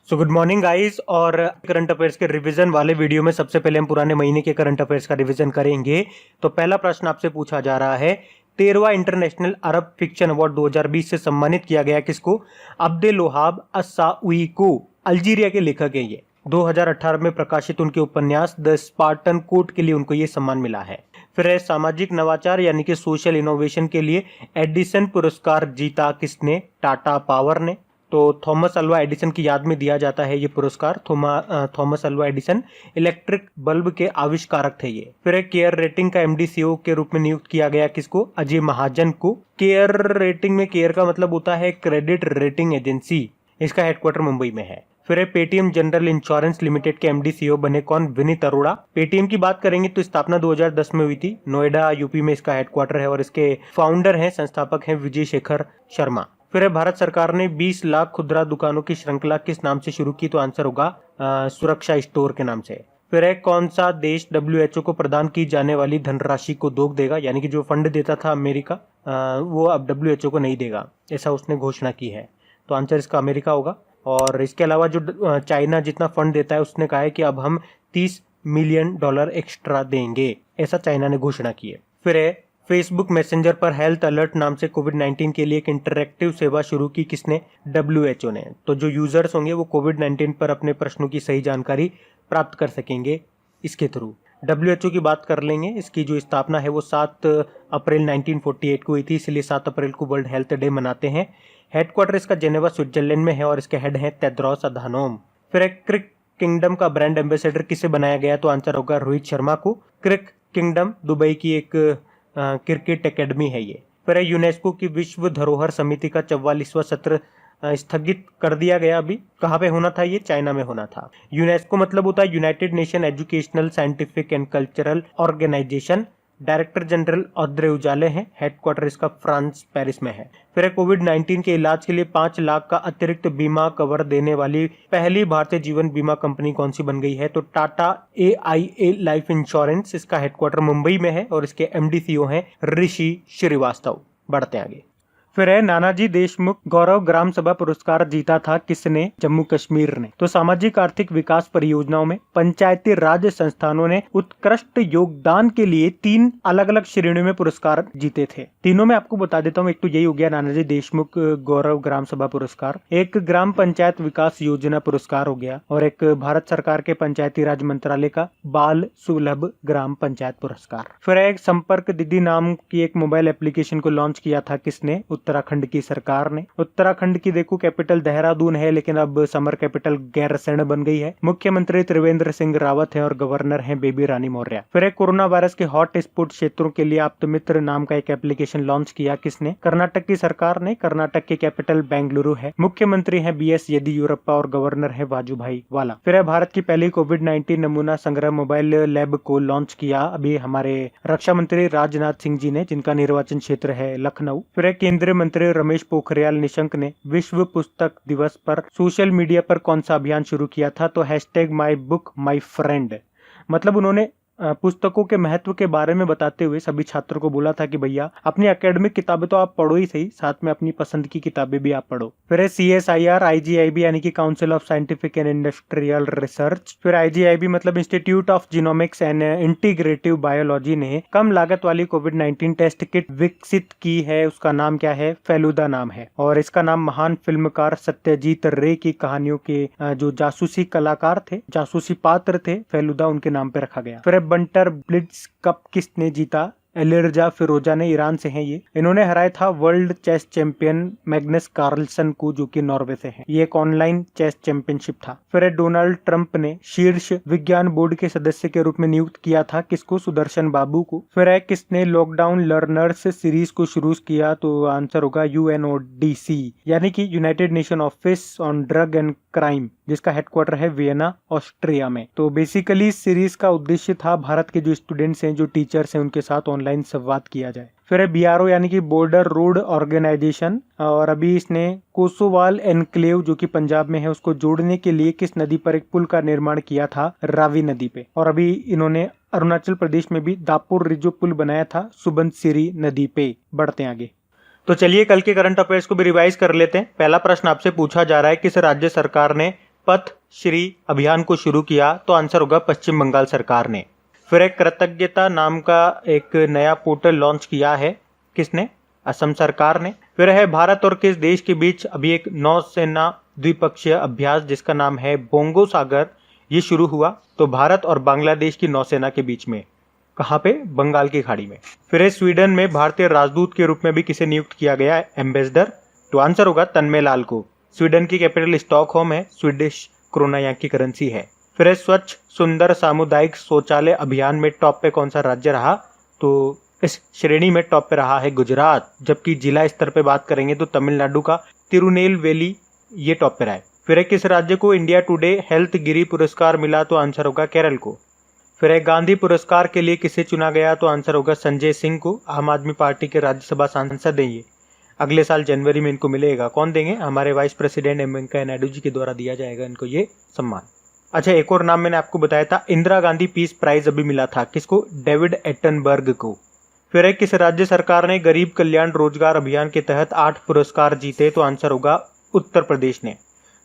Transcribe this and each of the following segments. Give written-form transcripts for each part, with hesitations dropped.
So good morning guys. और current affairs के revision वाले वीडियो में सबसे पहले हम पुराने महीने के करंट अफेयर्स का रिवीजन करेंगे। तो पहला प्रश्न आपसे पूछा जा रहा है, 13वां इंटरनेशनल अरब फिक्शन अवार्ड 2020 से सम्मानित किया गया किसको? अब्देल वहाब अस्साउई को। अल्जीरिया के लेखक हैं ये। 2018 में प्रकाशित उनके उपन्यास द स्पार्टन कोड के लिए उनको ये सम्मान मिला है। फिर है सामाजिक नवाचार यानी कि सोशल इनोवेशन के लिए एडिसन पुरस्कार जीता किसने? टाटा पावर ने। तो थॉमस अल्वा एडिसन की याद में दिया जाता है ये पुरस्कार। Thomas Alva Edison electric bulb के आविष्कारक थे ये। फिर केयर रेटिंग का एमडी सीईओ के रूप में नियुक्त किया गया किसको? अजय महाजन को। केयर रेटिंग में केयर का मतलब होता है क्रेडिट रेटिंग एजेंसी। इसका हेडक्वार्टर मुंबई में है। फिर पेटीएम जनरल इंश्योरेंस लिमिटेड के एमडी सीईओ बने कौन? विनीत अरोड़ा। पेटीएम की बात करेंगे तो स्थापना 2010 में हुई थी। नोएडा यूपी में इसका हेडक्वार्टर है और इसके फाउंडर हैं, संस्थापक हैं विजय शेखर शर्मा। फिर भारत सरकार ने 20 लाख खुदरा दुकानों की श्रृंखला किस नाम से शुरू की? तो आंसर होगा सुरक्षा स्टोर के नाम से। फिर कौन सा देश डब्ल्यूएचओ को प्रदान की जाने वाली धनराशि को रोक देगा, यानी कि जो फंड देता था अमेरिका वो अब डब्ल्यूएचओ को नहीं देगा, ऐसा उसने घोषणा की है। तो आंसर इसका अमेरिका होगा। और इसके अलावा जो चाइना जितना फंड देता है उसने कहा है कि अब हम $30 मिलियन एक्स्ट्रा देंगे, ऐसा चाइना ने घोषणा की है। फिर फेसबुक मैसेंजर पर हेल्थ अलर्ट नाम से कोविड-19 के लिए एक इंटरैक्टिव सेवा शुरू की किसने? डब्ल्यूएचओ ने। तो जो यूजर्स होंगे वो कोविड-19 पर अपने प्रश्नों की सही जानकारी प्राप्त कर सकेंगे इसके थ्रू। डब्ल्यूएचओ की बात कर लेंगे। इसकी जो स्थापना है वो 7 अप्रैल 1948 को हुई थी, इसलिए 7 अप्रैल को वर्ल्ड हेल्थ डे मनाते हैं। हेडक्वार्टर इसका जेनेवा स्विट्जरलैंड में है और इसके हेड हैं तेद्रोस अधानोम। फिर क्रिक किंगडम का ब्रांड एम्बेसडर किसे बनाया गया? तो आंसर होगा रोहित शर्मा को। क्रिक किंगडम दुबई की एक क्रिकेट एकेडमी है ये। फिर यूनेस्को की विश्व धरोहर समिति का 44वां सत्र स्थगित कर दिया गया। अभी कहाँ पे होना था ये? चाइना में होना था। यूनेस्को मतलब होता है United Nation Educational Scientific and Cultural Organisation. Director general Audrey Azoulay हैं। हेडक्वार्टर इसका फ्रांस पेरिस में है। फिर कोविड-19 के इलाज के लिए 5 लाख का अतिरिक्त बीमा कवर देने वाली पहली भारतीय जीवन बीमा कंपनी कौन सी बन गई है? तो टाटा AIA लाइफ इंश्योरेंस। इसका हेडक्वार्टर मुंबई में है और इसके एमडी सीईओ हैं ऋषि श्रीवास्तव। बढ़ते आगे। फिर नानाजी देशमुख गौरव ग्राम सभा पुरस्कार जीता था किसने? जम्मू कश्मीर ने। तो सामाजिक आर्थिक विकास परियोजनाओं में पंचायती राज संस्थानों ने उत्कृष्ट योगदान के लिए 3 अलग अलग श्रेणियों में पुरस्कार जीते थे। तीनों में आपको बता देता हूँ। एक तो यही हो गया नानाजी देशमुख गौरव ग्राम सभा पुरस्कार, एक ग्राम पंचायत विकास योजना पुरस्कार हो गया और एक भारत सरकार के पंचायती राज मंत्रालय का बाल सुलभ ग्राम पंचायत पुरस्कार। फिर एक संपर्क दीदी नाम की एक मोबाइल एप्लीकेशन को लॉन्च किया था किसने? उत्तराखंड की सरकार ने। उत्तराखंड की देखो कैपिटल देहरादून है, लेकिन अब समर कैपिटल गैरसैंण बन गई है। मुख्यमंत्री त्रिवेंद्र सिंह रावत है और गवर्नर हैं बेबी रानी मौर्य। फिर कोरोना वायरस के हॉट स्पॉट क्षेत्रों के लिए आप्तमित्र नाम का एक एप्लीकेशन लॉन्च किया किसने? कर्नाटक की सरकार ने। कर्नाटक की कैपिटल बेंगलुरु है। मुख्यमंत्री है BS येदियुरप्पा और गवर्नर है वाजूभाई वाला। फिर भारत की पहली कोविड-19 नमूना संग्रह मोबाइल लैब को लॉन्च किया अभी हमारे रक्षा मंत्री राजनाथ सिंह जी ने, जिनका निर्वाचन क्षेत्र है लखनऊ। फिर केंद्रीय मंत्री रमेश पोखरियाल निशंक ने विश्व पुस्तक दिवस पर सोशल मीडिया पर कौन सा अभियान शुरू किया था? तो #MyBookMyFriend। मतलब उन्होंने पुस्तकों के महत्व के बारे में बताते हुए सभी छात्रों को बोला था कि भैया अपनी एकेडमिक किताबें तो आप पढ़ो ही सही, साथ में अपनी पसंद की किताबें भी आप पढ़ो। फिर CSIR IGIB यानी कि council of scientific and industrial research. फिर IGIB मतलब institute of genomics and integrative biology ने कम लागत वाली कोविड-19 टेस्ट किट विकसित की है। उसका नाम क्या है? फेलुदा नाम है और इसका नाम महान फिल्मकार सत्यजीत रे की कहानियों के जो जासूसी कलाकार थे, जासूसी पात्र थे फेलुदा, उनके नाम पे रखा गया। फिर बंटर ब्लिट्ज कप किसने जीता? एलिरजा फिरोजा ने, ईरान से हैं ये। इन्होंने हराया था world chess champion Magnus Carlsen को, जो कि नॉर्वे से हैं। ये एक ऑनलाइन चेस चैंपियनशिप था। फिर डोनाल्ड ट्रंप ने शीर्ष विज्ञान बोर्ड के सदस्य के रूप में नियुक्त किया था किसको? सुदर्शन बाबू को। फिर किसने लॉकडाउन लर्नर्स सीरीज को शुरू किया? तो आंसर होगा UNODC यानी कि United nation office on drug and crime, जिसका हेडक्वार्टर है वियना ऑस्ट्रिया में। तो बेसिकली इस सीरीज का उद्देश्य था भारत के जो स्टूडेंट्स हैं, जो टीचर्स हैं, उनके साथ ऑनलाइन संवाद किया जाए। फिर BRO यानी कि बॉर्डर रोड ऑर्गेनाइजेशन, और अभी इसने कोसोवाल एनक्लेव जो कि पंजाब में है उसको जोड़ने के लिए किस नदी पर एक पुल का निर्माण किया था? रावी नदी पे। और अभी इन्होंने अरुणाचल प्रदेश में भी दापुर रिजो पुल बनाया था सुबनसिरी नदी पे। बढ़ते आगे। तो चलिए कल के करंट अफेयर्स को भी रिवाइज कर लेते हैं। पहला प्रश्न आपसे पूछा जा रहा है, किस राज्य सरकार ने पथ श्री अभियान को शुरू किया? तो आंसर होगा पश्चिम बंगाल सरकार ने। फिर एक कृतज्ञता नाम का एक नया पोर्टल लॉन्च किया है, किसने? असम सरकार ने। फिर है भारत और किस देश के बीच अभी एक नौसेना द्विपक्षीय अभ्यास जिसका नाम है बोंगो सागर, ये शुरू हुआ? तो भारत और बांग्लादेश की नौसेना के बीच में। कहाँ पे? बंगाल की खाड़ी में। फिर स्वीडन में भारतीय राजदूत के रूप में भी किसे नियुक्त किया गया है? एम्बेसडर। तो आंसर होगा तन्मय लाल को। स्वीडन की कैपिटल स्टॉकहोम है, स्वीडिश क्रोना यहाँ की करेंसी है। फिर स्वच्छ सुंदर सामुदायिक शौचालय अभियान में टॉप पे कौन सा राज्य रहा? तो इस श्रेणी में टॉप पे रहा है गुजरात। जबकि जिला स्तर पे बात करेंगे तो तमिलनाडु का तिरुनेलवेली ये टॉप पे रहा है। फिर किस राज्य को इंडिया टुडे हेल्थ गिरी पुरस्कार मिला? तो आंसर होगा केरल को। फिर गांधी पुरस्कार के लिए किसे चुना गया? तो आंसर होगा संजय सिंह को। आम आदमी पार्टी के राज्यसभा सांसद हैं ये। अगले साल जनवरी में इनको मिलेगा। कौन देंगे? हमारे vice president M Venkaiah Naidu ji के द्वारा दिया जाएगा इनको ये सम्मान। अच्छा, एक और नाम मैंने आपको बताया था, इंदिरा गांधी पीस प्राइज अभी मिला था, किसको? डेविड एटनबर्ग को। फिर किस राज्य सरकार ने गरीब कल्याण रोजगार अभियान के तहत 8 पुरस्कार जीते? तो आंसर होगा उत्तर प्रदेश ने।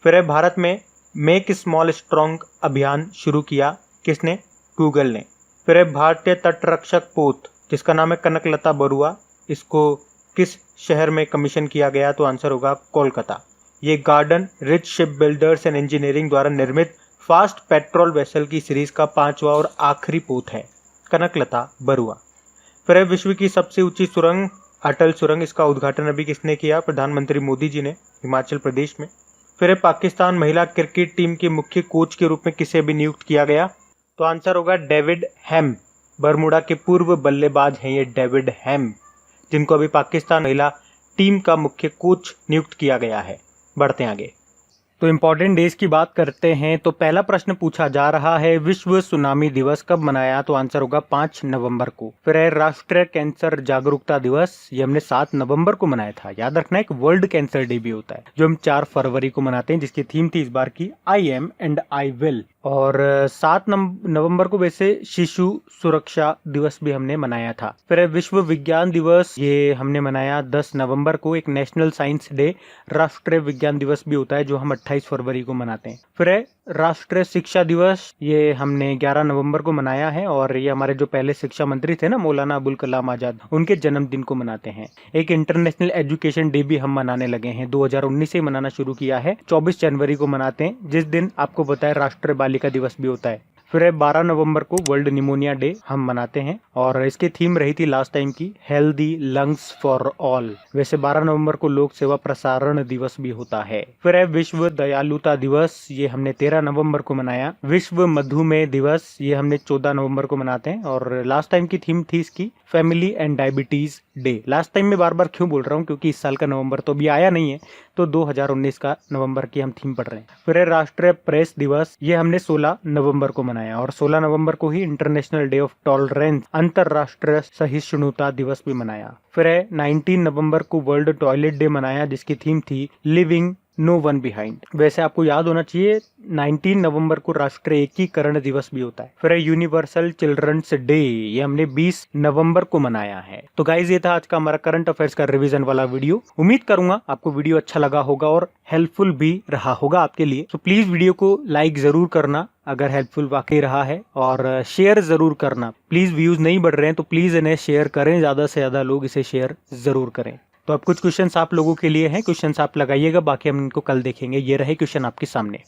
फिर भारत में मेक स्मॉल स्ट्रॉन्ग अभियान शुरू किया, किसने? गूगल ने। फिर भारतीय तटरक्षक पोत जिसका नाम है कनकलता बरुआ, इसको किस शहर में कमीशन किया गया? तो आंसर होगा कोलकाता। ये garden rich ship builders and engineering द्वारा निर्मित फास्ट पेट्रोल वेसल की सीरीज का 5वां और आखिरी पोत है, कनकलता बरुआ। फिर विश्व की सबसे ऊंची सुरंग अटल सुरंग, इसका उद्घाटन अभी किसने किया? प्रधानमंत्री मोदी जी ने, हिमाचल प्रदेश में। फिर पाकिस्तान महिला क्रिकेट टीम के मुख्य कोच के रूप में किसे भी नियुक्त किया गया? तो आंसर होगा डेविड हैम। बरमूडा के पूर्व बल्लेबाज हैं ये डेविड हैम, जिनको अभी पाकिस्तान महिला टीम का मुख्य कोच नियुक्त किया गया है। बढ़ते हैं आगे। तो इम्पोर्टेंट डेज की बात करते हैं। तो पहला प्रश्न पूछा जा रहा है, विश्व सुनामी दिवस कब मनाया? तो आंसर होगा 5 नवंबर को। फिर है राष्ट्रीय कैंसर जागरूकता दिवस, ये हमने 7 नवंबर को मनाया था। याद रखना, एक वर्ल्ड कैंसर डे भी होता है जो हम 4 फरवरी को मनाते हैं, जिसकी थीम थी इस बार की I am and I will. और 7 नवंबर को वैसे शिशु सुरक्षा दिवस भी हमने मनाया था। फिर विश्व विज्ञान दिवस, ये हमने मनाया 10 नवंबर को। एक नेशनल साइंस डे, राष्ट्रीय विज्ञान दिवस भी होता है जो हम 28 फरवरी को मनाते हैं। फिर राष्ट्रीय शिक्षा दिवस, ये हमने 11 नवंबर को मनाया है और ये हमारे जो पहले शिक्षा मंत्री थे ना, मौलाना अबुल कलाम आजाद, उनके जन्मदिन को मनाते हैं। एक इंटरनेशनल एजुकेशन डे भी हम मनाने लगे हैं, 2019 से मनाना शुरू किया है, 24 जनवरी को मनाते हैं, जिस दिन आपको बताया राष्ट्रीय बालिका दिवस भी होता है। फिर 12 नवंबर को वर्ल्ड निमोनिया डे हम मनाते हैं और इसकी थीम रही थी लास्ट टाइम की हेल्दी लंग्स फॉर ऑल। वैसे 12 नवंबर को लोक सेवा प्रसारण दिवस भी होता है। फिर विश्व दयालुता दिवस, ये हमने 13 नवंबर को मनाया। विश्व मधुमेह दिवस, ये हमने 14 नवंबर को मनाते हैं और लास्ट टाइम की थीम थी इसकी family and diabetes day. Last time में बार बार क्यों बोल रहा हूँ, क्योंकि इस साल का नवंबर तो अभी आया नहीं है, तो 2019 का नवंबर की हम थीम पढ़ रहे हैं। फिर राष्ट्रीय प्रेस दिवस, ये हमने 16 नवंबर को मनाया और 16 नवंबर को ही इंटरनेशनल डे ऑफ टॉलरेंस अंतरराष्ट्रीय सहिष्णुता दिवस भी मनाया। फिर 19 नवंबर को वर्ल्ड टॉयलेट डे मनाया, जिसकी थीम थी लिविंग नो वन बिहाइंड। वैसे आपको याद होना चाहिए 19 नवंबर को राष्ट्रीय एकीकरण दिवस भी होता है। फिर यूनिवर्सल चिल्ड्रंस डे, ये हमने 20 नवंबर को मनाया है। तो गाइज, ये था आज का हमारा करंट अफेयर्स का रिवीजन वाला वीडियो। उम्मीद करूंगा आपको वीडियो अच्छा लगा होगा और हेल्पफुल भी रहा होगा आपके लिए। तो प्लीज वीडियो को लाइक जरूर करना अगर हेल्पफुल वाकई रहा है, और शेयर जरूर करना। प्लीज व्यूज नहीं बढ़ रहे हैं तो प्लीज इन्हें शेयर करें, ज्यादा से ज्यादा लोग इसे शेयर जरूर करें। तो अब कुछ क्वेश्चंस आप लोगों के लिए हैं, क्वेश्चंस आप लगाइएगा, बाकी हम इनको कल देखेंगे। ये रहे क्वेश्चन आपके सामने।